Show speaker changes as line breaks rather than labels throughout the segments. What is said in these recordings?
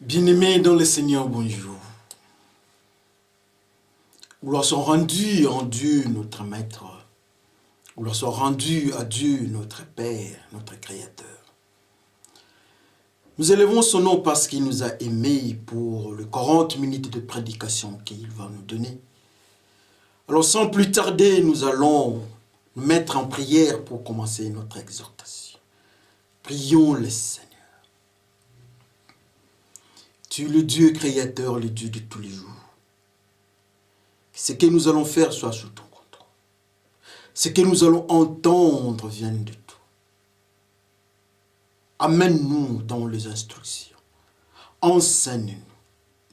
Bien-aimés dans le Seigneur, bonjour. Gloire soit rendue en Dieu, notre Maître. Gloire soit rendue à Dieu, notre Père, notre Créateur. Nous élevons son nom parce qu'il nous a aimés pour les 40 minutes de prédication qu'il va nous donner. Alors sans plus tarder, nous allons nous mettre en prière pour commencer notre exhortation. Prions le Seigneur. Tu es le Dieu créateur, le Dieu de tous les jours. Ce que nous allons faire soit sous ton contrôle. Ce que nous allons entendre vienne de toi. Amène-nous dans les instructions. Enseigne-nous.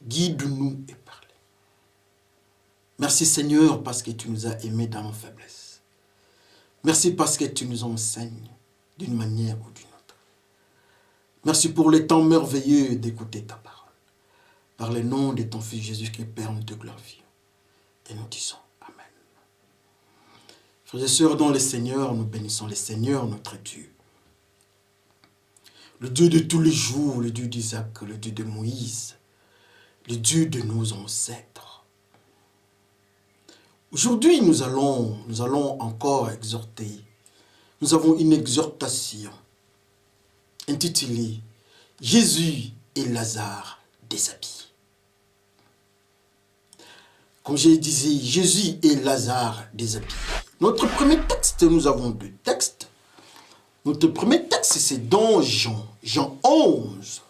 Guide-nous et parle. Merci Seigneur parce que tu nous as aimés dans nos faiblesses. Merci parce que tu nous enseignes d'une manière ou d'une autre. Merci pour le temps merveilleux d'écouter ta parole. Par le nom de ton Fils Jésus-Christ, Père, nous te glorifions. Et nous disons Amen. Frères et sœurs, dans le Seigneur, nous bénissons le Seigneur, notre Dieu. Le Dieu de tous les jours, le Dieu d'Isaac, le Dieu de Moïse, le Dieu de nos ancêtres. Aujourd'hui, nous allons encore exhorter. Nous avons une exhortation intitulée « Jésus et Lazare déshabillés ». Comme je disais, Jésus et Lazare déshabillés. Notre premier texte, nous avons deux textes. Notre premier texte, c'est dans Jean 11.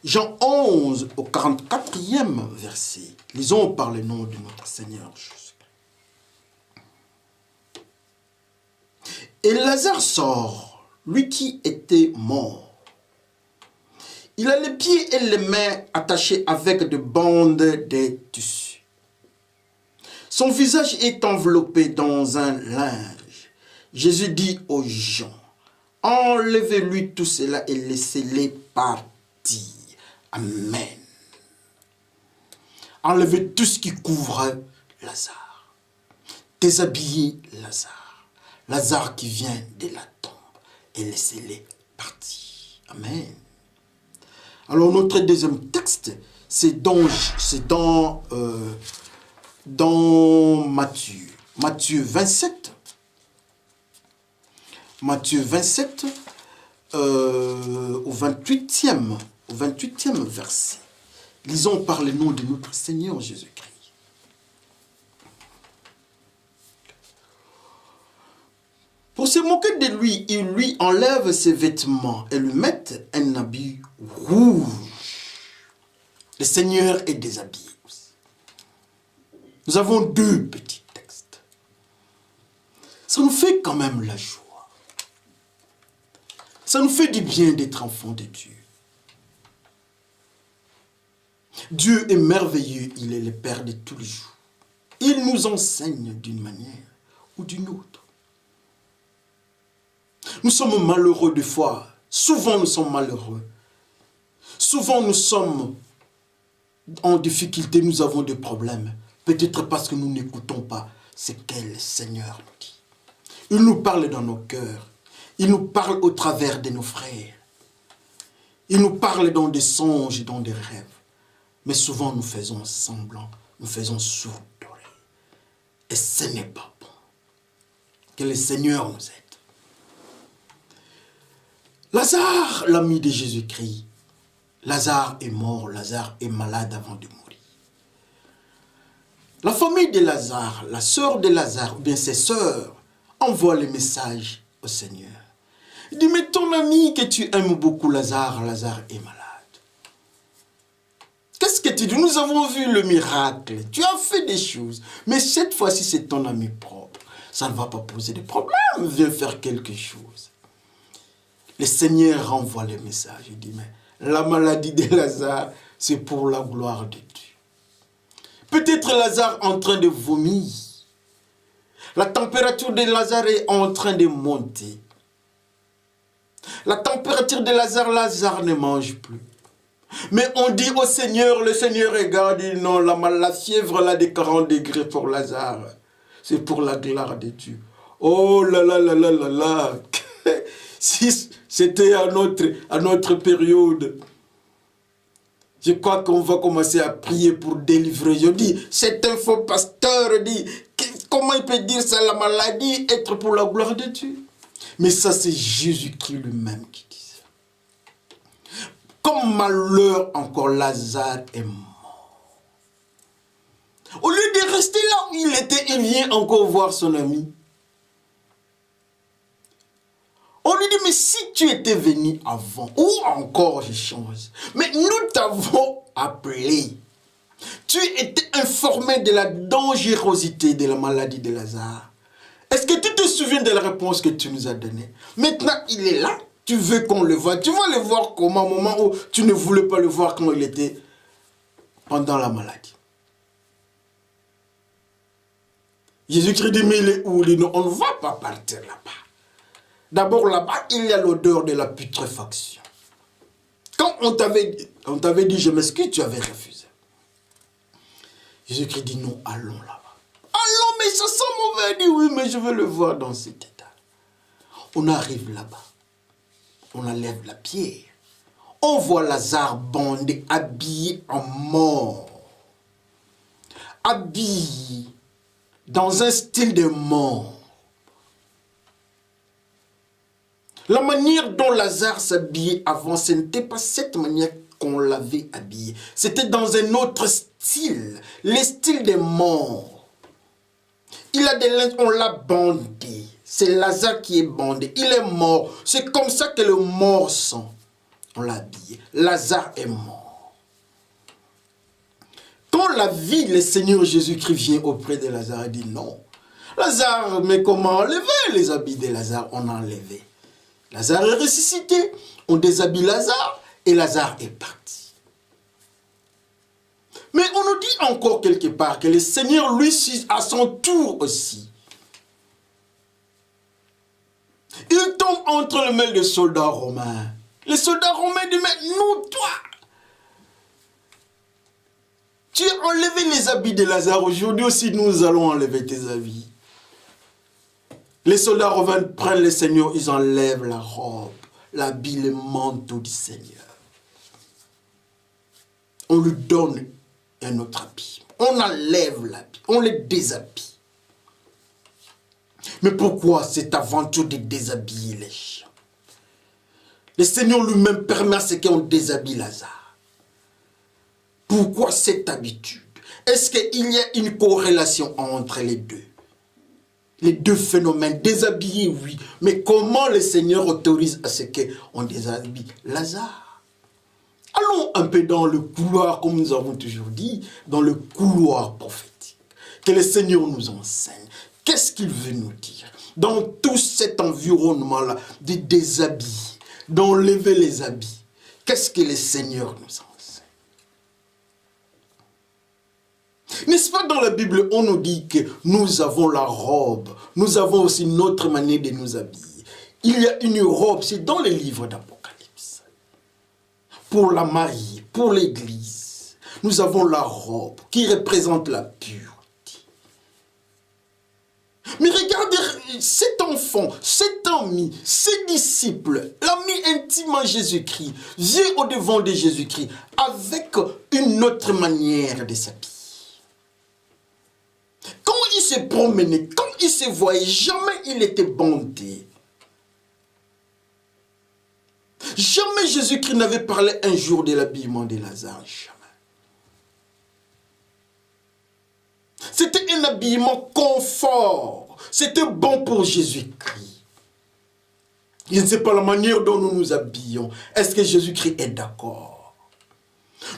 Jean 11 au 44e verset. Lisons par le nom de notre Seigneur Jésus. Et Lazare sort, lui qui était mort. Il a les pieds et les mains attachés avec des bandes de tissu. Son visage est enveloppé dans un linge. Jésus dit aux gens, enlevez-lui tout cela et laissez-les partir. Amen. Enlevez tout ce qui couvre Lazare. Déshabillez Lazare. Lazare qui vient de la tombe. Et laissez-les partir. Amen. Alors notre deuxième texte, c'est dans Matthieu. Matthieu 27. Matthieu 27 au 28e verset. Lisons par le nom de notre Seigneur Jésus-Christ. Pour se moquer de lui, il lui enlève ses vêtements et lui met un habit rouge. Le Seigneur est déshabillé aussi. Nous avons deux petits textes. Ça nous fait quand même la joie. Ça nous fait du bien d'être enfants de Dieu. Dieu est merveilleux, il est le Père de tous les jours. Il nous enseigne d'une manière ou d'une autre. Nous sommes malheureux des fois. Souvent nous sommes malheureux. Souvent nous sommes en difficulté, nous avons des problèmes. Peut-être parce que nous n'écoutons pas ce que le Seigneur nous dit. Il nous parle dans nos cœurs. Il nous parle au travers de nos frères. Il nous parle dans des songes et dans des rêves. Mais souvent nous faisons semblant, nous faisons sourds d'oreilles. Et ce n'est pas bon. Que le Seigneur nous aide. Lazare, l'ami de Jésus-Christ, Lazare est mort, Lazare est malade avant de mourir. La famille de Lazare, la sœur de Lazare, ou bien ses sœurs, envoient le message au Seigneur. Il dit, mais ton ami que tu aimes beaucoup, Lazare est malade. Qu'est-ce que tu dis? Nous avons vu le miracle, tu as fait des choses, mais cette fois-ci c'est ton ami propre. Ça ne va pas poser de problème, viens faire quelque chose. Le Seigneur renvoie le message. Il dit, mais la maladie de Lazare, c'est pour la gloire de Dieu. Peut-être Lazare en train de vomir. La température de Lazare est en train de monter. La température de Lazare ne mange plus. Mais on dit au Seigneur, le Seigneur regarde, il dit non, la fièvre là de 40 degrés pour Lazare, c'est pour la gloire de Dieu. Oh là là là là là là. Si c'était à notre période, Je crois qu'on va commencer à prier pour délivrer. Je dis, c'est un faux pasteur, dit, comment il peut dire ça, la maladie, être pour la gloire de Dieu? Mais ça, c'est Jésus-Christ lui-même qui dit ça. Comme malheur, encore Lazare est mort. Au lieu de rester là où il était, il vient encore voir son ami. On lui dit, mais si tu étais venu avant, ou encore je change, mais nous t'avons appelé. Tu étais informé de la dangerosité de la maladie de Lazare. Est-ce que tu te souviens de la réponse que tu nous as donnée? Maintenant, il est là, tu veux qu'on le voie. Tu vas le voir comment, au moment où tu ne voulais pas le voir quand il était pendant la maladie. Jésus-Christ dit, mais il est où? Il dit, non, on ne va pas partir là-bas. D'abord, là-bas, il y a l'odeur de la putréfaction. Quand on t'avait dit, je m'excuse, tu avais refusé. Jésus-Christ dit, non, allons là-bas. Allons, mais ça sent mauvais. Il dit, oui, mais je veux le voir dans cet état. On arrive là-bas. On enlève la pierre. On voit Lazare bandé, habillé en mort. Habillé dans un style de mort. La manière dont Lazare s'habillait avant, ce n'était pas cette manière qu'on l'avait habillé. C'était dans un autre style, le style des morts. Il a des linges, on l'a bandé. C'est Lazare qui est bandé. Il est mort. C'est comme ça que le mort sent. On l'a habillé. Lazare est mort. Quand la vie, le Seigneur Jésus-Christ vient auprès de Lazare, il dit non. Lazare, mais comment enlever les habits de Lazare? On a enlevé. Lazare est ressuscité, on déshabille Lazare et Lazare est parti. Mais on nous dit encore quelque part que le Seigneur, lui, à son tour aussi, il tombe entre les mains des soldats romains. Les soldats romains disent, mais nous, toi, tu as enlevé les habits de Lazare, aujourd'hui aussi nous allons enlever tes habits. Les soldats romains prennent le Seigneur, ils enlèvent la robe, l'habit, le manteau du Seigneur. On lui donne un autre habit. On enlève l'habit, on le déshabille. Mais pourquoi cette aventure de déshabiller les gens? Le Seigneur lui-même permet à ce qu'on déshabille Lazare. Pourquoi cette habitude? Est-ce qu'il y a une corrélation entre les deux? Les deux phénomènes, déshabiller, oui. Mais comment le Seigneur autorise à ce qu'on déshabille Lazare? Allons un peu dans le couloir, comme nous avons toujours dit, dans le couloir prophétique. Que le Seigneur nous enseigne. Qu'est-ce qu'il veut nous dire? Dans tout cet environnement-là, de déshabiller, d'enlever les habits. Qu'est-ce que le Seigneur nous enseigne? N'est-ce pas dans la Bible, on nous dit que nous avons la robe, nous avons aussi notre manière de nous habiller. Il y a une robe, c'est dans les livres d'Apocalypse. Pour la mariée, pour l'église, nous avons la robe qui représente la pureté. Mais regardez, cet enfant, cet ami, ses disciples, l'ami intime en Jésus-Christ, vient au devant de Jésus-Christ avec une autre manière de s'habiller. Quand il se promenait, quand il se voyait, jamais il était bandé. Jamais Jésus-Christ n'avait parlé un jour de l'habillement de Lazare. Jamais. C'était un habillement confort. C'était bon pour Jésus-Christ. Je ne sais pas la manière dont nous nous habillons. Est-ce que Jésus-Christ est d'accord?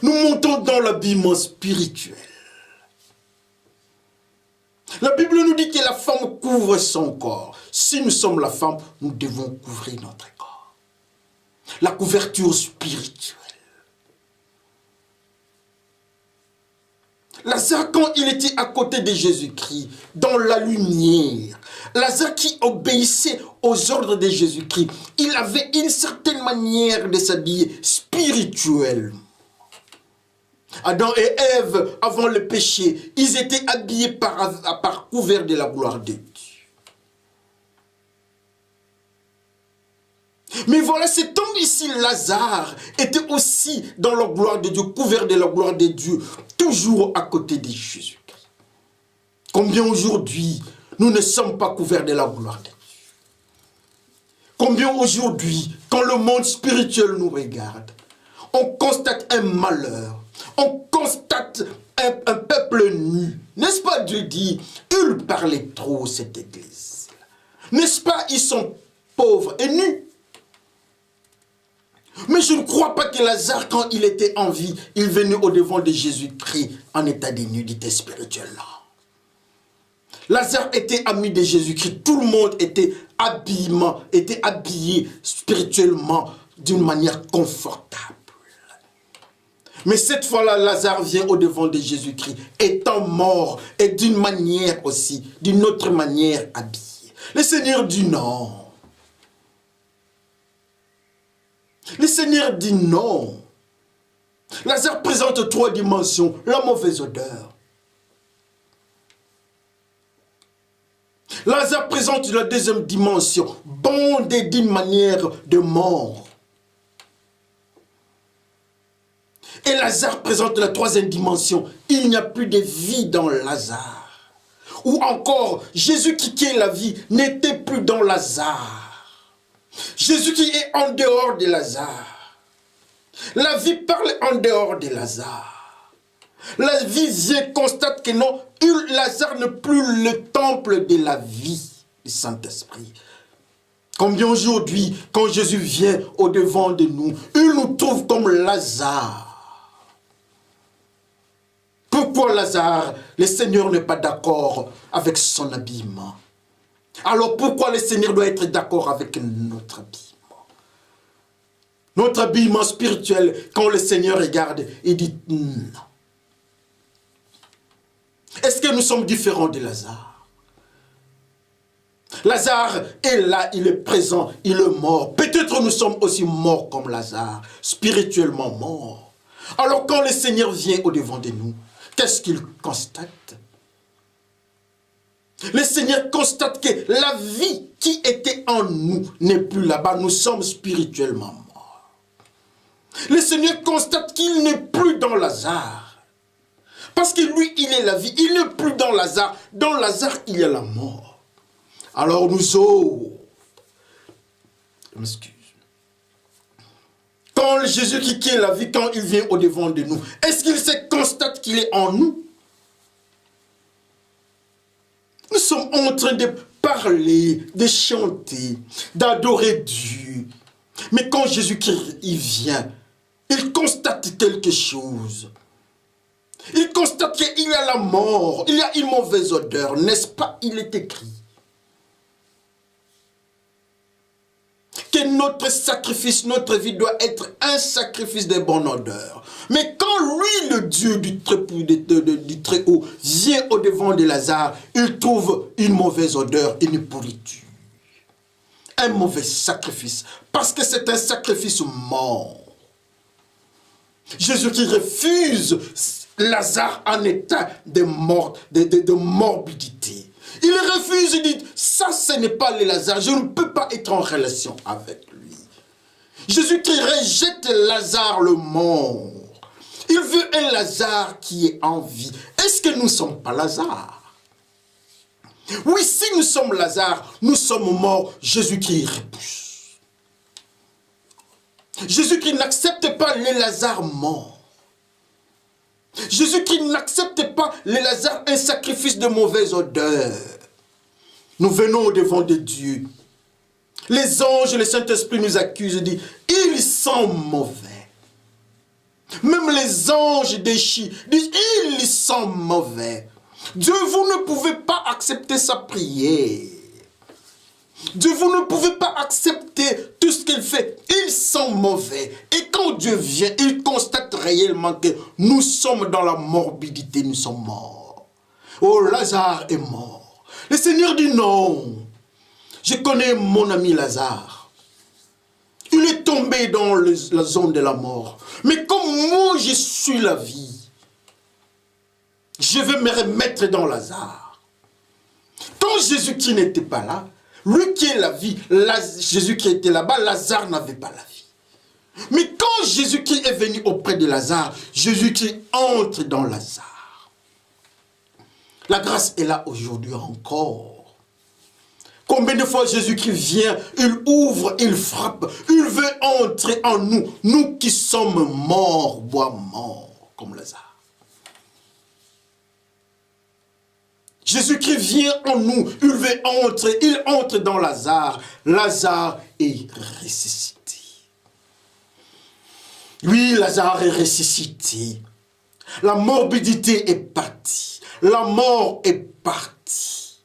Nous montons dans l'habillement spirituel. La Bible nous dit que la femme couvre son corps. Si nous sommes la femme, nous devons couvrir notre corps. La couverture spirituelle. Lazare, quand il était à côté de Jésus-Christ, dans la lumière, Lazare qui obéissait aux ordres de Jésus-Christ, il avait une certaine manière de s'habiller spirituellement. Adam et Ève, avant le péché, ils étaient habillés par couvert de la gloire de Dieu. Mais voilà, cet homme ici, Lazare, était aussi dans la gloire de Dieu, couvert de la gloire de Dieu, toujours à côté de Jésus-Christ. Combien aujourd'hui, nous ne sommes pas couverts de la gloire de Dieu? Combien aujourd'hui, quand le monde spirituel nous regarde, on constate un malheur, on constate un peuple nu. N'est-ce pas Dieu dit, il parlait trop cette église. N'est-ce pas, ils sont pauvres et nus. Mais je ne crois pas que Lazare, quand il était en vie, il venait au-devant de Jésus-Christ en état de nudité spirituelle. Lazare était ami de Jésus-Christ. Tout le monde était habillé spirituellement d'une manière confortable. Mais cette fois-là, Lazare vient au-devant de Jésus-Christ, étant mort et d'une manière aussi, d'une autre manière habillé. Le Seigneur dit non. Le Seigneur dit non. Lazare présente 3 dimensions. La mauvaise odeur. Lazare présente la 2e dimension. Bondé d'une manière de mort. Et Lazare présente la 3e dimension. Il n'y a plus de vie dans Lazare. Ou encore, Jésus qui est la vie n'était plus dans Lazare. Jésus qui est en dehors de Lazare. La vie parle en dehors de Lazare. La vie vient, constate que non, Lazare n'est plus le temple de la vie du Saint-Esprit. Combien aujourd'hui, quand Jésus vient au-devant de nous, il nous trouve comme Lazare. Pourquoi Lazare, le Seigneur n'est pas d'accord avec son habillement? Alors pourquoi le Seigneur doit être d'accord avec notre habillement? Notre habillement spirituel, quand le Seigneur regarde, il dit non. Est-ce que nous sommes différents de Lazare? Lazare est là, il est présent, il est mort. Peut-être nous sommes aussi morts comme Lazare, spirituellement morts. Alors quand le Seigneur vient au-devant de nous, qu'est-ce qu'il constate? Le Seigneur constate que la vie qui était en nous n'est plus là-bas. Nous sommes spirituellement morts. Le Seigneur constate qu'il n'est plus dans Lazare. Parce que lui, il est la vie. Il n'est plus dans Lazare. Dans Lazare, il y a la mort. Alors nous autres, je m'excuse. Quand Jésus qui est la vie, quand il vient au-devant de nous, est-ce qu'il se constate qu'il est en nous? Nous sommes en train de parler, de chanter, d'adorer Dieu. Mais quand Jésus-Christ vient, il constate quelque chose. Il constate qu'il y a la mort, il y a une mauvaise odeur, n'est-ce pas? Il est écrit que notre sacrifice, notre vie doit être un sacrifice de bonne odeur. Mais quand lui, le Dieu du Très-Haut, vient au-devant de Lazare, il trouve une mauvaise odeur, une pourriture. Un mauvais sacrifice, parce que c'est un sacrifice mort. Jésus qui refuse Lazare en état de morbidité. Il refuse, il dit, ça ce n'est pas le Lazare, je ne peux pas être en relation avec lui. Jésus qui rejette Lazare le mort. Il veut un Lazare qui est en vie. Est-ce que nous ne sommes pas Lazare? Oui, si nous sommes Lazare, nous sommes morts, Jésus qui repousse. Jésus qui n'accepte pas les Lazare morts. Jésus qui n'accepte pas les Lazare un sacrifice de mauvaise odeur. Nous venons au devant de Dieu. Les anges et le Saint-Esprit nous accusent et disent, ils sont mauvais. Même les anges déchis disent, ils sont mauvais. Dieu, vous ne pouvez pas accepter sa prière. Dieu, vous ne pouvez pas accepter tout ce qu'il fait. Ils sont mauvais. Et quand Dieu vient, il constate réellement que nous sommes dans la morbidité, nous sommes morts. Oh, Lazare est mort. Le Seigneur dit non. Je connais mon ami Lazare. Il est tombé dans la zone de la mort. Mais comme moi, je suis la vie, je vais me remettre dans Lazare. Quand Jésus qui n'était pas là, Lui qui est la vie, Jésus qui était là-bas, Lazare n'avait pas la vie. Mais quand Jésus-Christ est venu auprès de Lazare, Jésus-Christ entre dans Lazare. La grâce est là aujourd'hui encore. Combien de fois Jésus-Christ vient, il ouvre, il frappe, il veut entrer en nous, nous qui sommes morts, bois morts, comme Lazare. Jésus-Christ vient en nous, il veut entrer, il entre dans Lazare. Lazare est ressuscité. Oui, Lazare est ressuscité. La morbidité est partie. La mort est partie.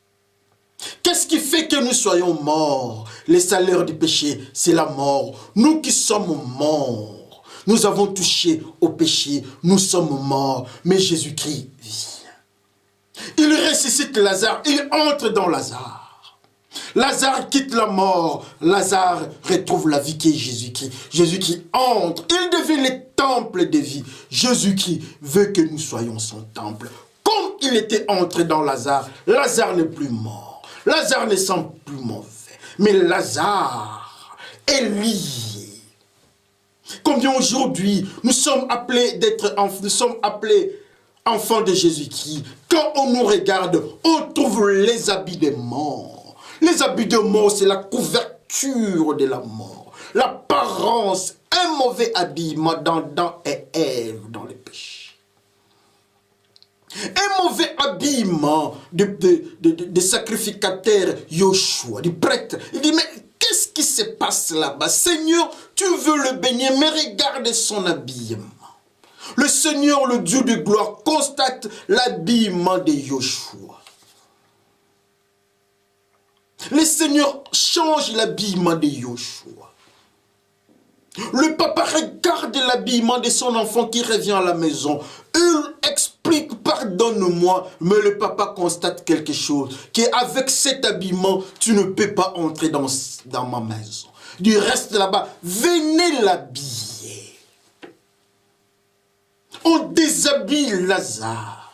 Qu'est-ce qui fait que nous soyons morts? Le salaire du péché, c'est la mort. Nous qui sommes morts, nous avons touché au péché, nous sommes morts. Mais Jésus-Christ vit. Il ressuscite Lazare, il entre dans Lazare. Lazare quitte la mort, Lazare retrouve la vie qui est Jésus-Christ. Jésus-Christ entre, il devient le temple de vie. Jésus-Christ veut que nous soyons son temple. Comme il était entré dans Lazare, Lazare n'est plus mort. Lazare ne sent plus mauvais. Mais Lazare est lié. Combien aujourd'hui nous sommes appelés enfants de Jésus-Christ. Quand on nous regarde, on trouve les habits des morts. Les habits de mort, c'est la couverture de la mort. L'apparence, un mauvais habillement d'Adam et Ève dans le péché. Un mauvais habillement de sacrificateur Yoshua, du prêtre. Il dit, mais qu'est-ce qui se passe là-bas? Seigneur, tu veux le bénir, mais regarde son habillement. Le Seigneur, le Dieu de gloire, constate l'habillement de Yoshua. Le Seigneur change l'habillement de Yoshua. Le papa regarde l'habillement de son enfant qui revient à la maison. Il explique, pardonne-moi, mais le papa constate quelque chose, qu'avec cet habillement, tu ne peux pas entrer dans ma maison. Du reste là-bas, venez l'habiller. On déshabille Lazare.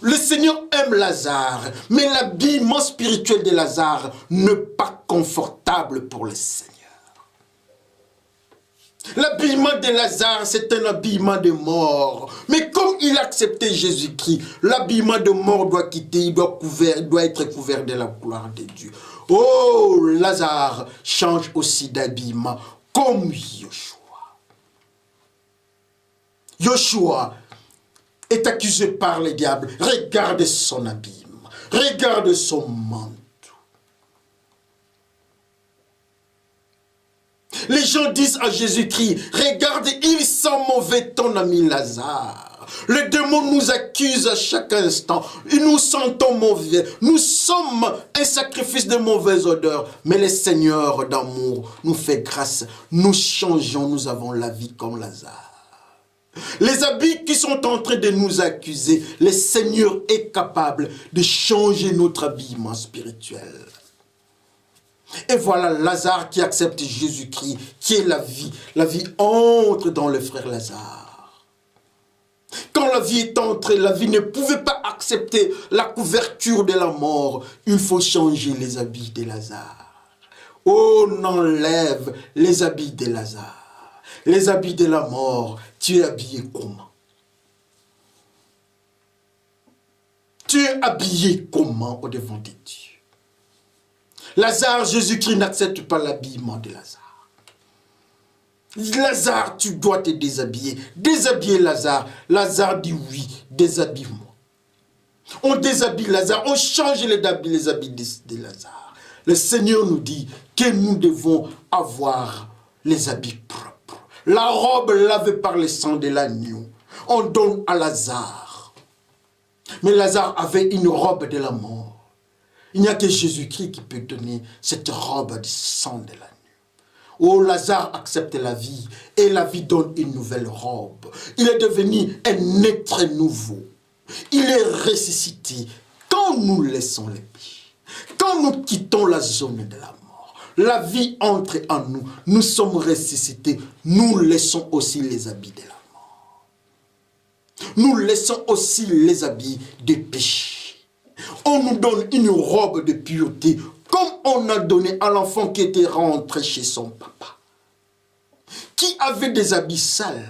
Le Seigneur aime Lazare, mais l'habillement spirituel de Lazare n'est pas confortable pour le Seigneur. L'habillement de Lazare, c'est un habillement de mort. Mais comme il a accepté Jésus-Christ, l'habillement de mort doit quitter, il doit être couvert de la gloire de Dieu. Oh, Lazare change aussi d'habillement comme Yoshua. Yoshua est accusé par le diable. Regarde son habillement. Regarde son manteau. Les gens disent à Jésus-Christ, regarde, il sent mauvais ton ami Lazare. Le démon nous accuse à chaque instant. Et nous sentons mauvais. Nous sommes un sacrifice de mauvaise odeur. Mais le Seigneur d'amour nous fait grâce. Nous changeons, nous avons la vie comme Lazare. Les habits qui sont en train de nous accuser, le Seigneur est capable de changer notre habillement spirituel. Et voilà Lazare qui accepte Jésus-Christ, qui est la vie. La vie entre dans le frère Lazare. Quand la vie est entrée, la vie ne pouvait pas accepter la couverture de la mort. Il faut changer les habits de Lazare. Oh, on enlève les habits de Lazare. Les habits de la mort, tu es habillé comment? Tu es habillé comment au devant de Dieu? Lazare, Jésus-Christ n'accepte pas l'habillement de Lazare. Lazare, tu dois te déshabiller. Déshabiller Lazare. Lazare dit oui, déshabille-moi. On déshabille Lazare, on change les habits de Lazare. Le Seigneur nous dit que nous devons avoir les habits propres. La robe lavée par le sang de l'agneau, on donne à Lazare. Mais Lazare avait une robe de la mort. Il n'y a que Jésus-Christ qui peut donner cette robe du sang de l'agneau. Oh, Lazare accepte la vie et la vie donne une nouvelle robe. Il est devenu un être nouveau. Il est ressuscité. Quand nous laissons les péchés, quand nous quittons la zone de la mort, la vie entre en nous. Nous sommes ressuscités. Nous laissons aussi les habits de la mort. Nous laissons aussi les habits de péché. On nous donne une robe de pureté comme on a donné à l'enfant qui était rentré chez son papa, qui avait des habits sales,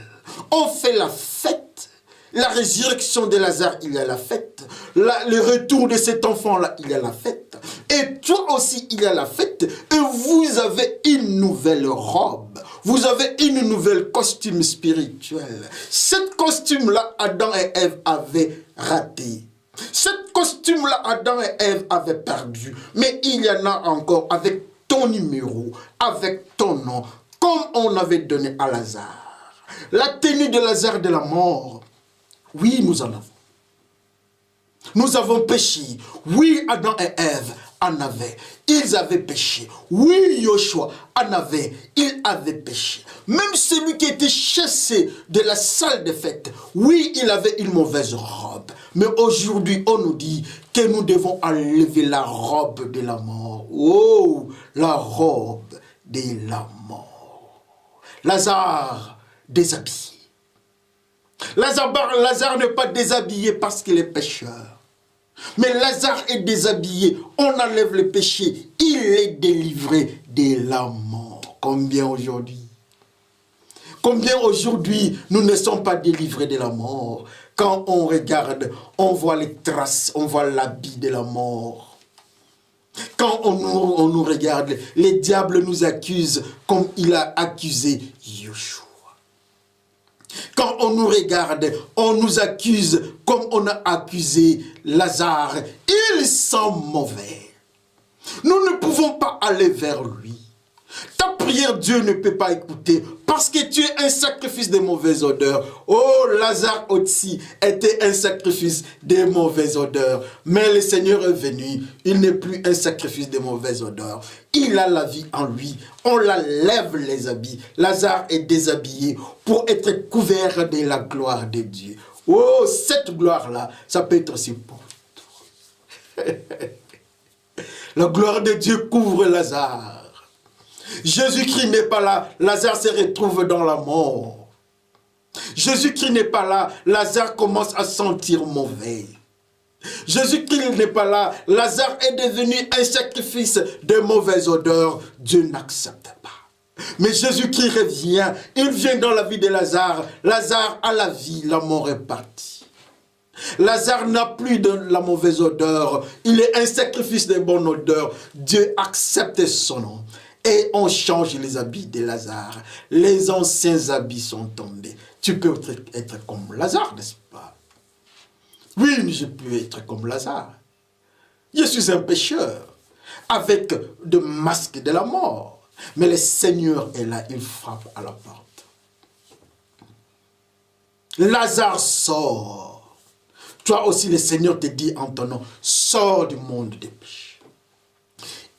on fait la fête, la résurrection de Lazare, il y a la fête, le retour de cet enfant-là, il y a la fête, et toi aussi, il y a la fête, et vous avez une nouvelle robe, vous avez une nouvelle costume spirituel. Cette costume-là, Adam et Ève avaient raté. Cette costume-là, Adam et Ève avaient perdu. Mais il y en a encore avec ton numéro, avec ton nom, comme on avait donné à Lazare. La tenue de Lazare de la mort, oui, nous en avons. Nous avons péché. Oui, Adam et Ève en avaient. Ils avaient péché. Oui, Joshua en avait. Il avait péché. Même celui qui était chassé de la salle de fête, oui, il avait une mauvaise robe. Mais aujourd'hui, on nous dit que nous devons enlever la robe de la mort. Oh, la robe de la mort. Lazare, déshabillé. Lazare n'est pas déshabillé parce qu'il est pécheur. Mais Lazare est déshabillé. On enlève le péché. Il est délivré de la mort. Combien aujourd'hui? Combien aujourd'hui nous ne sommes pas délivrés de la mort? Quand on regarde, on voit les traces, on voit l'habit de la mort. Quand on nous regarde, les diables nous accusent comme il a accusé Joshua. Quand on nous regarde, on nous accuse comme on a accusé Lazare. Il sent mauvais. Nous ne pouvons pas aller vers lui. Ta prière, Dieu ne peut pas écouter parce que tu es un sacrifice de mauvaise odeur. Oh, Lazare aussi était un sacrifice de mauvaise odeur. Mais le Seigneur est venu. Il n'est plus un sacrifice de mauvaise odeur. Il a la vie en lui. On lève les habits. Lazare est déshabillé pour être couvert de la gloire de Dieu. Oh, cette gloire-là, ça peut être aussi pour toi. La gloire de Dieu couvre Lazare. Jésus-Christ n'est pas là, Lazare se retrouve dans la mort. Jésus-Christ n'est pas là, Lazare commence à sentir mauvais. Jésus-Christ n'est pas là, Lazare est devenu un sacrifice de mauvaise odeur. Dieu n'accepte pas. Mais Jésus-Christ revient, il vient dans la vie de Lazare. Lazare a la vie, la mort est partie. Lazare n'a plus de la mauvaise odeur, il est un sacrifice de bonne odeur. Dieu accepte son nom. Et on change les habits de Lazare. Les anciens habits sont tombés. Tu peux être comme Lazare, n'est-ce pas? Oui, je peux être comme Lazare. Je suis un pécheur avec le masque de la mort. Mais le Seigneur est là, il frappe à la porte. Lazare sort. Toi aussi, le Seigneur te dit en ton nom, sors du monde des péchés.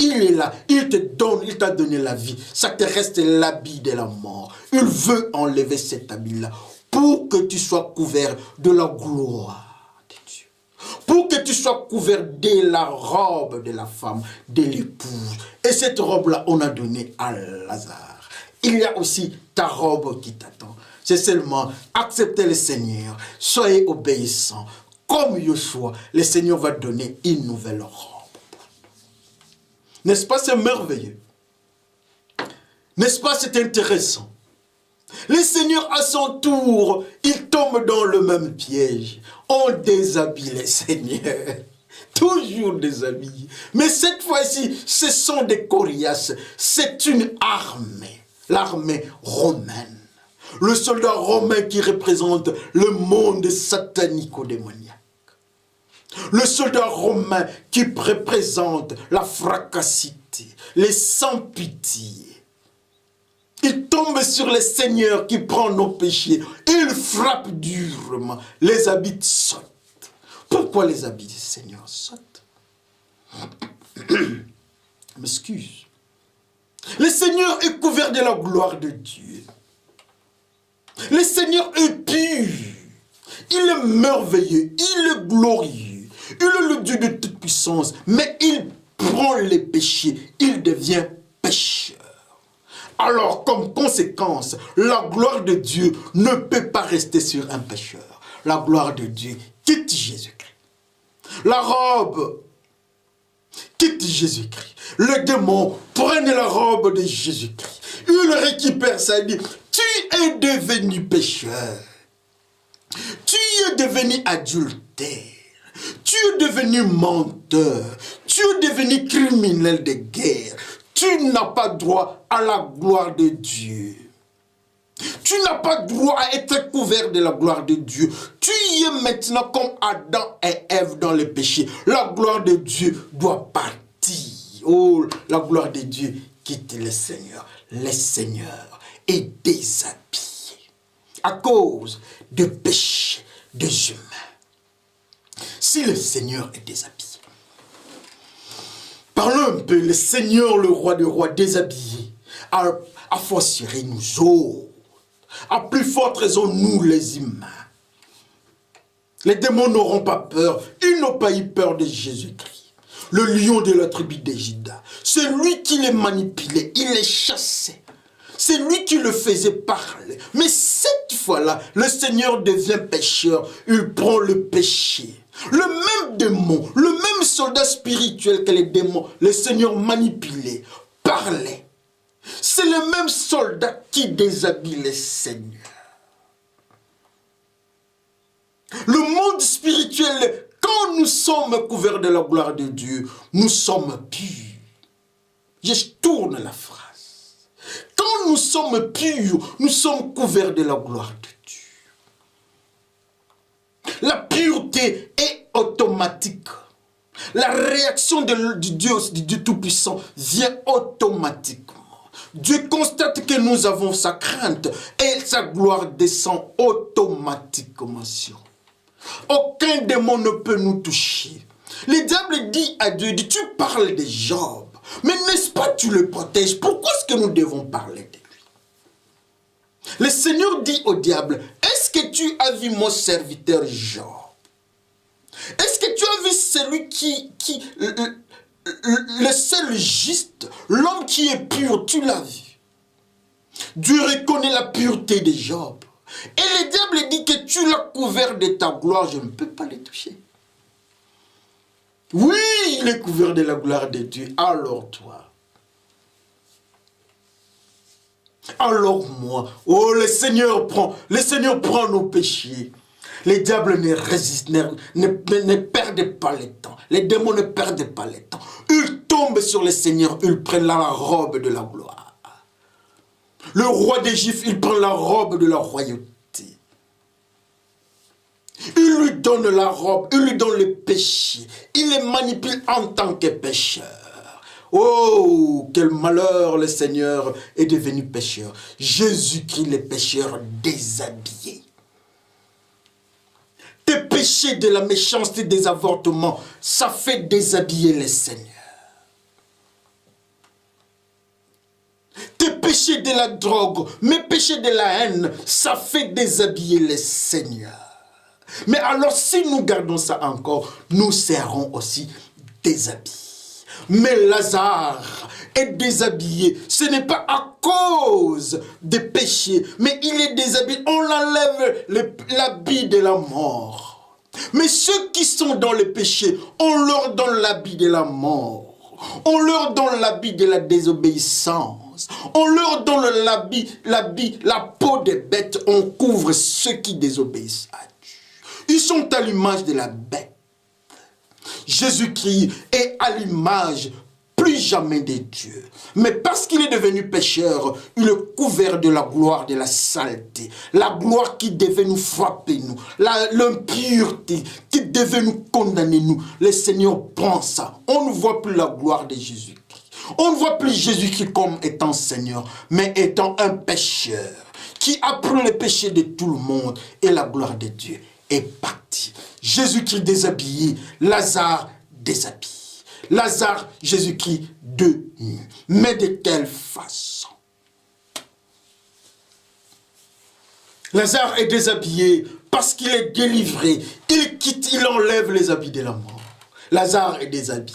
Il est là, il te donne, il t'a donné la vie. Ça te reste l'habit de la mort. Il veut enlever cet habit-là pour que tu sois couvert de la gloire de Dieu. Pour que tu sois couvert de la robe de la femme, de l'épouse. Et cette robe-là, on a donné à Lazare. Il y a aussi ta robe qui t'attend. C'est seulement accepter le Seigneur. Soyez obéissants. Comme Joshua, le Seigneur va donner une nouvelle robe. N'est-ce pas, c'est merveilleux? N'est-ce pas, c'est intéressant? Le Seigneur, à son tour, il tombe dans le même piège. On déshabille les seigneurs. Toujours déshabillés. Mais cette fois-ci, ce sont des coriaces. C'est une armée. L'armée romaine. Le soldat romain qui représente le monde satanico-démoniaque. Le soldat romain qui représente la fracacité, les sans-pitié. Il tombe sur le Seigneur qui prend nos péchés. Il frappe durement. Les habits sautent. Pourquoi les habits du Seigneur sautent? M'excuse. Le Seigneur est couvert de la gloire de Dieu. Le Seigneur est pur. Il est merveilleux. Il est glorieux. Il est le Dieu de toute puissance, mais il prend les péchés, il devient pécheur. Alors, comme conséquence, la gloire de Dieu ne peut pas rester sur un pécheur. La gloire de Dieu quitte Jésus-Christ. La robe quitte Jésus-Christ. Le démon prenne la robe de Jésus-Christ. Il le récupère ça et dit, tu es devenu pécheur. Tu es devenu adultère. Tu es devenu menteur. Tu es devenu criminel de guerre. Tu n'as pas droit à la gloire de Dieu. Tu n'as pas droit à être couvert de la gloire de Dieu. Tu y es maintenant comme Adam et Ève dans le péché. La gloire de Dieu doit partir. Oh, la gloire de Dieu quitte le Seigneur. Le Seigneur est déshabillé à cause du péché des humains. Si le Seigneur est déshabillé, parlons un peu, le Seigneur, le roi des rois, déshabillé, a fortiori nous autres. À plus forte raison, nous les humains. Les démons n'auront pas peur. Ils n'ont pas eu peur de Jésus-Christ. Le lion de la tribu de Juda. C'est lui qui les manipulait. Il les chassait. C'est lui qui le faisait parler. Mais cette fois-là, le Seigneur devient pécheur. Il prend le péché. Le même démon, le même soldat spirituel que les démons, le Seigneur manipulait, parlait. C'est le même soldat qui déshabille le Seigneur. Le monde spirituel, quand nous sommes couverts de la gloire de Dieu, nous sommes purs. Je tourne la phrase. Quand nous sommes purs, nous sommes couverts de la gloire de Dieu. La pureté est automatique. La réaction du Dieu Tout-Puissant vient automatiquement. Dieu constate que nous avons sa crainte et sa gloire descend automatiquement sur nous. Aucun démon ne peut nous toucher. Le diable dit à Dieu, tu parles de Job, mais n'est-ce pas tu le protèges? Pourquoi est-ce que nous devons parler de lui? Le Seigneur dit au diable, est-ce que tu as vu mon serviteur Job? Est-ce que tu as vu celui le seul juste, l'homme qui est pur, tu l'as vu. Dieu reconnaît la pureté de Job. Et le diable dit que tu l'as couvert de ta gloire, je ne peux pas le toucher. Oui, il est couvert de la gloire de Dieu, alors toi. Alors moi, oh le Seigneur prend nos péchés. Les diables ne perdent pas le temps. Les démons ne perdent pas le temps. Ils tombent sur le Seigneur, ils prennent la robe de la gloire. Le roi des Juifs, il prend la robe de la royauté. Il lui donne la robe, il lui donne le péché. Il les manipule en tant que pécheur. Oh, quel malheur, le Seigneur est devenu pécheur. Jésus-Christ, le pécheur déshabillé. Tes péchés de la méchanceté, des avortements, ça fait déshabiller le Seigneur. Tes péchés de la drogue, mes péchés de la haine, ça fait déshabiller le Seigneur. Mais alors si nous gardons ça encore, nous serons aussi déshabillés. Mais Lazare est déshabillé. Ce n'est pas à cause des péchés, mais il est déshabillé. On enlève l'habit de la mort. Mais ceux qui sont dans le péché, on leur donne l'habit de la mort. On leur donne l'habit de la désobéissance. On leur donne la peau des bêtes. On couvre ceux qui désobéissent à Dieu. Ils sont à l'image de la bête. Jésus-Christ est à l'image plus jamais de Dieu. Mais parce qu'il est devenu pécheur, il est couvert de la gloire de la saleté. La gloire qui devait nous frapper, nous. L'impureté qui devait nous condamner, nous. Le Seigneur prend ça. On ne voit plus la gloire de Jésus-Christ. On ne voit plus Jésus-Christ comme étant Seigneur, mais étant un pécheur qui a pris le péché de tout le monde et la gloire de Dieu est partie. Jésus-Christ déshabillé, Lazare déshabillé. Lazare, Jésus-Christ de nu. Mais de quelle façon? Lazare est déshabillé parce qu'il est délivré. Il quitte, il enlève les habits de la mort. Lazare est déshabillé.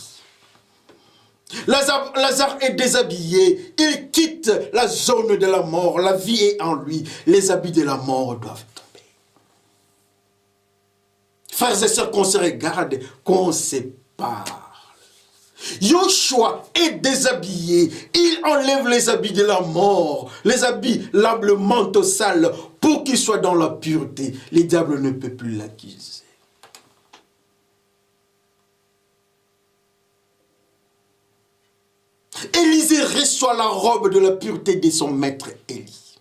Lazare est déshabillé. Il quitte la zone de la mort. La vie est en lui. Les habits de la mort doivent tomber. Frères et sœurs, qu'on se regarde, qu'on sépare. Joshua est déshabillé. Il enlève les habits de la mort, les habits, le manteau sale, pour qu'il soit dans la pureté. Le diable ne peut plus l'accuser. Élisée reçoit la robe de la pureté de son maître Élie.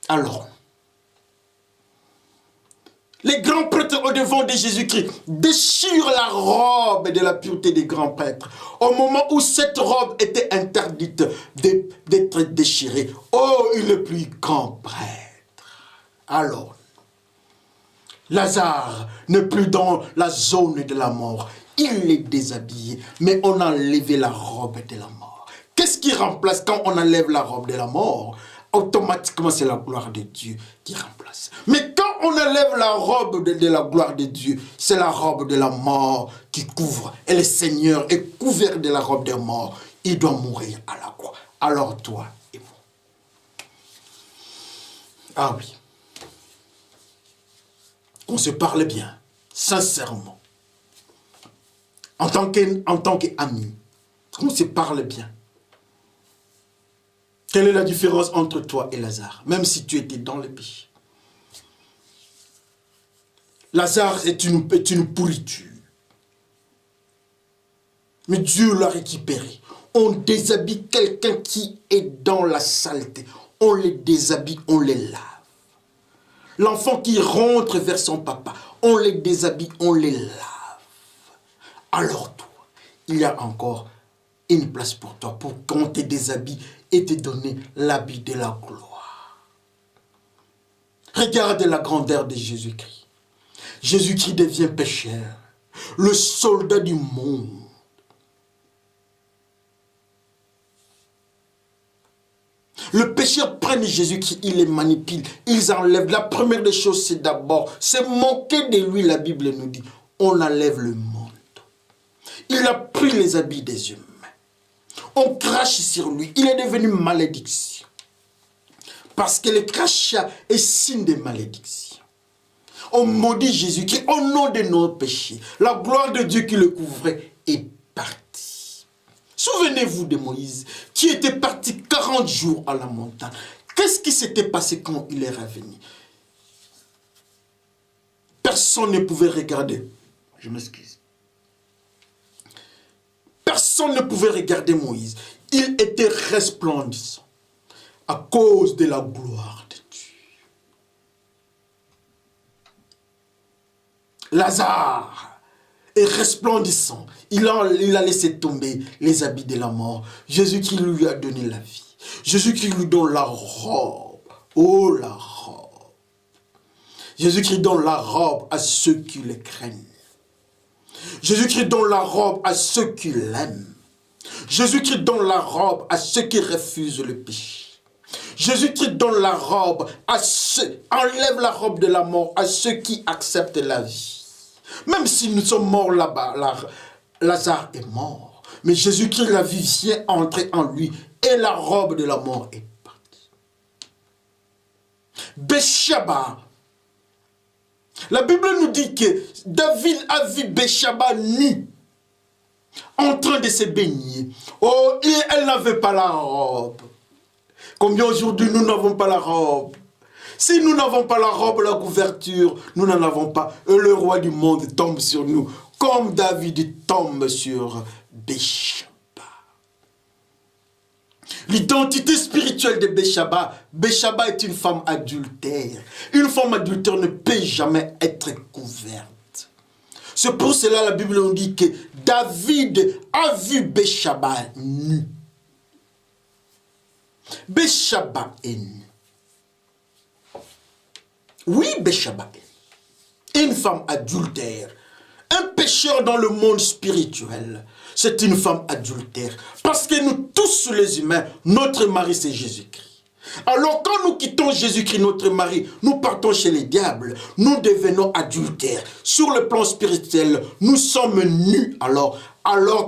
Alors, les grands prêtres au devant de Jésus-Christ déchirent la robe de la pureté des grands prêtres. Au moment où cette robe était interdite d'être déchirée. Oh, il est le plus grand prêtre. Alors, Lazare n'est plus dans la zone de la mort. Il est déshabillé, mais on a enlevé la robe de la mort. Qu'est-ce qui remplace quand on enlève la robe de la mort? Automatiquement, c'est la gloire de Dieu qui remplace. Mais quand on enlève la robe de la gloire de Dieu, c'est la robe de la mort qui couvre. Et le Seigneur est couvert de la robe de mort. Il doit mourir à la croix. Alors toi et moi. Ah oui. On se parle bien, sincèrement. En tant qu'amis, on se parle bien. Quelle est la différence entre toi et Lazare? Même si tu étais dans le péché. Lazare est une pourriture. Mais Dieu l'a récupéré. On déshabille quelqu'un qui est dans la saleté. On les déshabille, on les lave. L'enfant qui rentre vers son papa, on les déshabille, on les lave. Alors toi, il y a encore une place pour toi, pour qu'on te déshabille et te donne l'habit de la gloire. Regarde la grandeur de Jésus-Christ. Jésus-Christ devient pécheur, le soldat du monde. Le pécheur prend Jésus-Christ, il les manipule, ils enlèvent. La première des choses, c'est d'abord, c'est moquer de lui, la Bible nous dit. On enlève le monde. Il a pris les habits des humains. On crache sur lui. Il est devenu malédiction. Parce que le crachat est signe de malédiction. On maudit Jésus-Christ au nom de nos péchés. La gloire de Dieu qui le couvrait est partie. Souvenez-vous de Moïse qui était parti 40 jours à la montagne. Qu'est-ce qui s'était passé quand il est revenu? Personne ne pouvait regarder. Je m'excuse. Personne ne pouvait regarder Moïse. Il était resplendissant à cause de la gloire de Dieu. Lazare est resplendissant. Il a laissé tomber les habits de la mort. Jésus-Christ lui a donné la vie. Jésus-Christ lui donne la robe. Oh, la robe. Jésus-Christ donne la robe à ceux qui le craignent. Jésus-Christ donne la robe à ceux qui l'aiment. Jésus-Christ donne la robe à ceux qui refusent le péché. Jésus-Christ donne la robe à ceux, enlève la robe de la mort à ceux qui acceptent la vie. Même si nous sommes morts là-bas, Lazare est mort. Mais Jésus-Christ, la vie vient entrer en lui et la robe de la mort est partie. Béchaba. La Bible nous dit que David a vu Béchaba nu, en train de se baigner. Oh, et elle n'avait pas la robe. Combien aujourd'hui nous n'avons pas la robe? Si nous n'avons pas la robe, la couverture, nous n'en avons pas. Et le roi du monde tombe sur nous, comme David tombe sur Béchaba. L'identité spirituelle de Béchaba, Béchaba est une femme adultère. Une femme adultère ne peut jamais être couverte. C'est pour cela la Bible nous dit que David a vu Béchaba nu. Béchaba est nu. Oui, Béchaba est nu. Une femme adultère. Un pécheur dans le monde spirituel. C'est une femme adultère. Parce que nous tous les humains, notre mari c'est Jésus-Christ. Alors quand nous quittons Jésus-Christ, notre mari, nous partons chez les diables. Nous devenons adultères. Sur le plan spirituel, nous sommes nus. Alors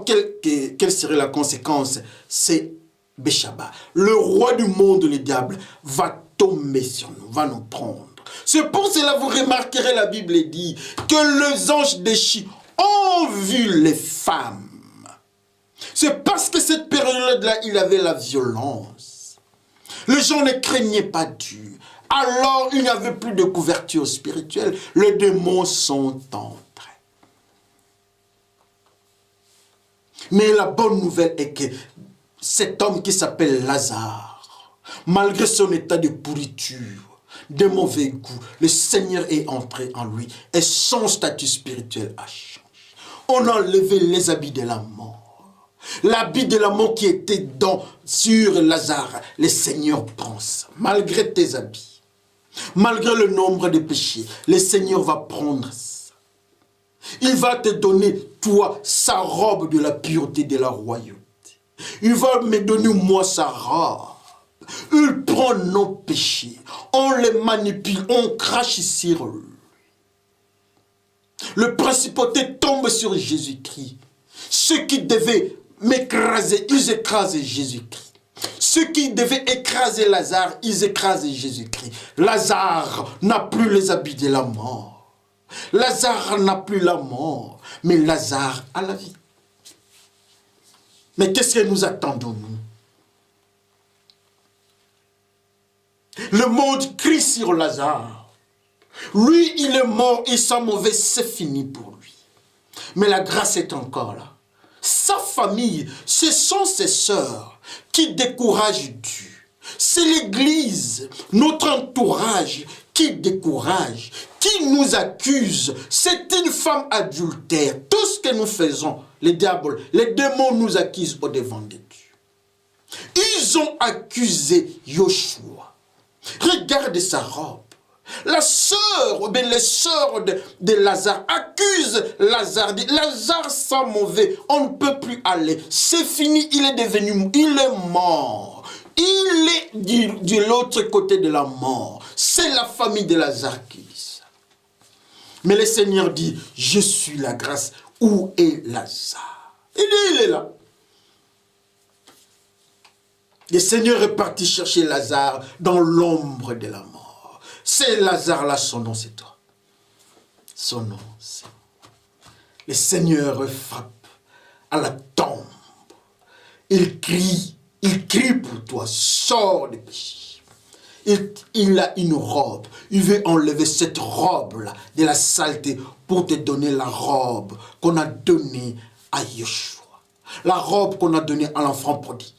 quelle serait la conséquence? C'est Béchaba. Le roi du monde, le diable, va tomber sur nous, va nous prendre. C'est pour cela que vous remarquerez, la Bible dit que les anges déchus ont vu les femmes. C'est parce que cette période-là, il avait la violence. Les gens ne craignaient pas Dieu. Alors, il n'y avait plus de couverture spirituelle. Les démons sont entrés. Mais la bonne nouvelle est que cet homme qui s'appelle Lazare, malgré son état de pourriture, de mauvais goût, le Seigneur est entré en lui et son statut spirituel a changé. On a enlevé les habits de la mort. L'habit de la mort qui était sur Lazare, le Seigneur prend ça. Malgré tes habits, malgré le nombre de péchés, le Seigneur va prendre ça. Il va te donner, toi, sa robe de la pureté de la royauté. Il va me donner, moi, sa robe. Il prend nos péchés. On les manipule, on crache sur eux. Le principauté tombe sur Jésus-Christ. Ceux qui devaient m'écraser, ils écrasent Jésus-Christ. Ceux qui devaient écraser Lazare, ils écrasent Jésus-Christ. Lazare n'a plus les habits de la mort. Lazare n'a plus la mort, mais Lazare a la vie. Mais qu'est-ce que nous attendons, nous? Le monde crie sur Lazare. Lui, il est mort et sa mauvaise, c'est fini pour lui. Mais la grâce est encore là. Sa famille, ce sont ses sœurs qui découragent Dieu. C'est l'Église, notre entourage qui décourage, qui nous accuse. C'est une femme adultère. Tout ce que nous faisons, les diables, les démons nous accusent au devant de Dieu. Ils ont accusé Yoshua. Regarde sa robe. La sœur, ou bien les sœurs de Lazare accusent Lazare. Lazare sent mauvais, on ne peut plus aller. C'est fini, il est mort. Il est de l'autre côté de la mort. C'est la famille de Lazare qui dit ça. Mais le Seigneur dit, je suis la grâce. Où est Lazare? Il est là. Le Seigneur est parti chercher Lazare dans l'ombre de la mort. C'est Lazare là, son nom c'est toi. Son nom c'est moi. Le Seigneur frappe à la tombe. Il crie pour toi, sors des péchés. Il a une robe. Il veut enlever cette robe-là de la saleté pour te donner la robe qu'on a donnée à Yeshua. La robe qu'on a donnée à l'enfant prodigue.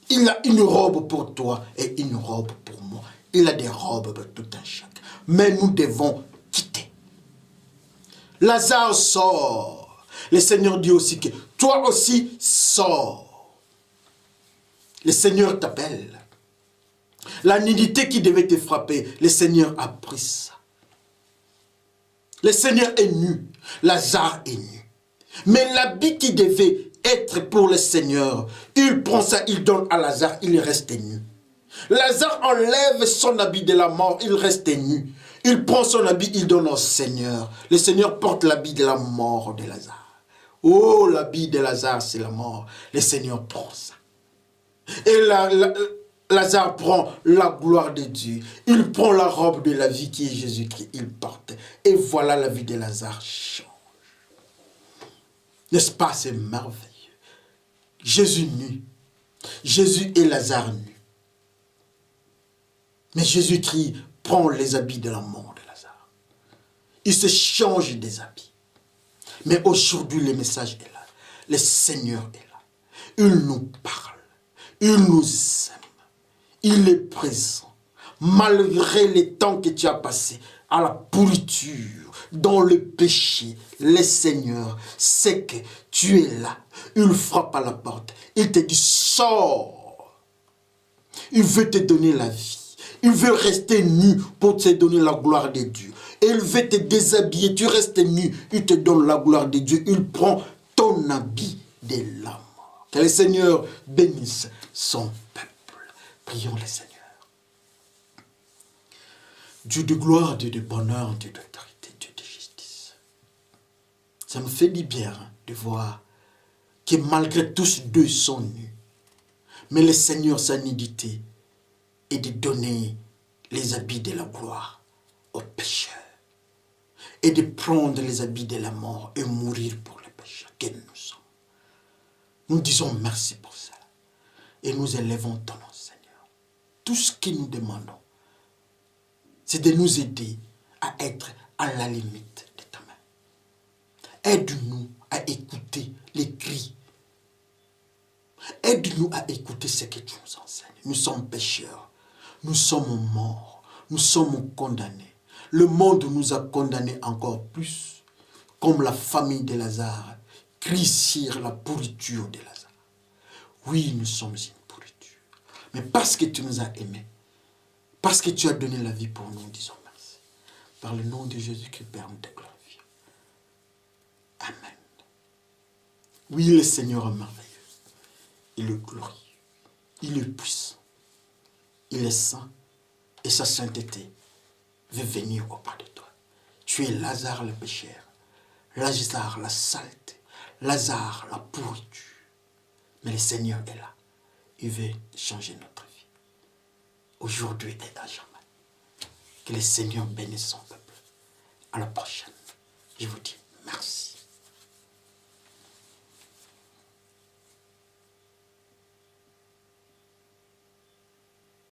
Il a une robe pour toi et une robe pour moi. Il a des robes pour tout un chacun. Mais nous devons quitter. Lazare sort. Le Seigneur dit aussi que toi aussi sors. Le Seigneur t'appelle. La nudité qui devait te frapper, le Seigneur a pris ça. Le Seigneur est nu. Lazare est nu. Mais l'habit qui devait être pour le Seigneur, il prend ça, il donne à Lazare, il reste nu. Lazare enlève son habit de la mort, il reste nu. Il prend son habit, il donne au Seigneur. Le Seigneur porte l'habit de la mort de Lazare. Oh, l'habit de Lazare, c'est la mort. Le Seigneur prend ça. Et Lazare prend la gloire de Dieu. Il prend la robe de la vie qui est Jésus-Christ. Il porte. Et voilà, la vie de Lazare change. N'est-ce pas, c'est merveilleux. Jésus nu. Jésus et Lazare nu. Mais Jésus-Christ prend les habits de la mort de Lazare. Il se change des habits. Mais aujourd'hui, le message est là. Le Seigneur est là. Il nous parle. Il nous aime. Il est présent. Malgré les temps que tu as passés à la pourriture, dans le péché, le Seigneur sait que tu es là. Il frappe à la porte. Il te dit, sors. Il veut te donner la vie. Il veut rester nu pour te donner la gloire de Dieu. Et il veut te déshabiller. Tu restes nu. Il te donne la gloire de Dieu. Il prend ton habit de la mort. Que le Seigneur bénisse son peuple. Prions le Seigneur. Dieu de gloire, Dieu de bonheur, Dieu d'autorité, Dieu de justice. Ça me fait du bien de voir que malgré tous deux sont nus. Mais le Seigneur, sa nudité, et de donner les habits de la gloire aux pécheurs. et de prendre les habits de la mort et mourir pour les péchés que nous sommes. Nous disons merci pour ça. Et nous élevons ton nom, Seigneur. Tout ce que nous demandons, c'est de nous aider à être à la limite de ta main. Aide-nous à écouter les cris. Aide-nous à écouter ce que tu nous enseignes. Nous sommes pécheurs. Nous sommes morts. Nous sommes condamnés. Le monde nous a condamnés encore plus. Comme la famille de Lazare crie sur la pourriture de Lazare. Oui, nous sommes une pourriture. Mais parce que tu nous as aimés, parce que tu as donné la vie pour nous, disons merci. Par le nom de Jésus-Christ, Père, nous te glorifions. Amen. Oui, le Seigneur est merveilleux. Il est glorieux. Il est puissant. Il est saint. Et sa sainteté veut venir auprès de toi. Tu es Lazare le pécheur. Lazare la saleté. Lazare la pourriture. Mais le Seigneur est là. Il veut changer notre vie. Aujourd'hui et à jamais. Que le Seigneur bénisse son peuple. À la prochaine. Je vous dis